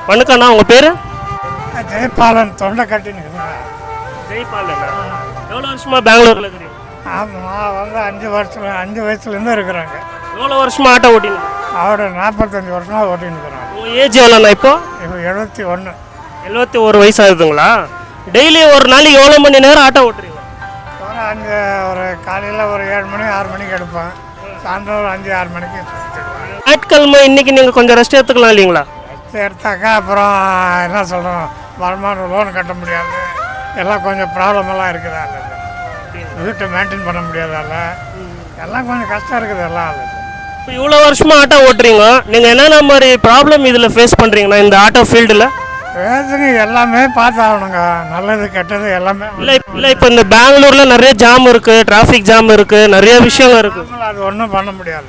வணக்கண்ணா, உங்கள் பேர்? ஜெயபாலன் தொண்டைக்கட்டின்னு. ஜெய்பாலன். எவ்வளோ வருஷமாக பெங்களூரில் இருக்கிறீங்க? ஆமாம், நான் வந்து 5 வயசுலேருந்து இருக்கிறாங்க. எவ்வளோ வருஷமாக ஆட்டோ ஓட்டிங்க? அவரை 45 வருஷமாக ஓட்டின்னு இருக்கிறாங்க. உங்கள் ஏஜ் எவ்வளோண்ணா இப்போ? இப்போ 71. 71 வயசு ஆகுதுங்களா? டெய்லி ஒரு நாளைக்கு எவ்வளோ மணி நேரம் ஆட்டோ ஓட்டுறீங்க? ஒரு காலையில் ஒரு 7 மணி 6 மணிக்கு எடுப்பேன். சாயந்தரம் ஒரு 5 6 மணிக்கு சுற்றிடுவேன். ஞாயிற்றுக்கிழமை இன்னைக்கு நீங்கள் கொஞ்சம் ரெஸ்ட் எடுத்துக்கலாம் இல்லைங்களா? எடுத்தாக்கா அப்புறம் என்ன சொல்கிறோம், வருமானம் லோன் கட்ட முடியாது, எல்லாம் கொஞ்சம் ப்ராப்ளம் எல்லாம் இருக்குதா இல்லை, வீட்டை மெயின்டைன் பண்ண முடியாதால எல்லாம் கொஞ்சம் கஷ்டம் இருக்குது எல்லாம். இப்போ இவ்வளோ வருஷமாக ஆட்டோ ஓட்டுறீங்க, நீங்கள் என்னென்ன மாதிரி ப்ராப்ளம் இதில் ஃபேஸ் பண்ணுறீங்கண்ணா இந்த ஆட்டோ ஃபீல்டில்? பேசுங்க, எல்லாமே பார்த்து ஆகணுங்க, நல்லது கெட்டது எல்லாமே. இல்லை இப்போ இந்த பெங்களூரில் நிறைய ஜாம் இருக்குது, டிராஃபிக் ஜாம் இருக்குது, நிறைய விஷயங்கள் இருக்குது. அது ஒன்றும் பண்ண முடியாது.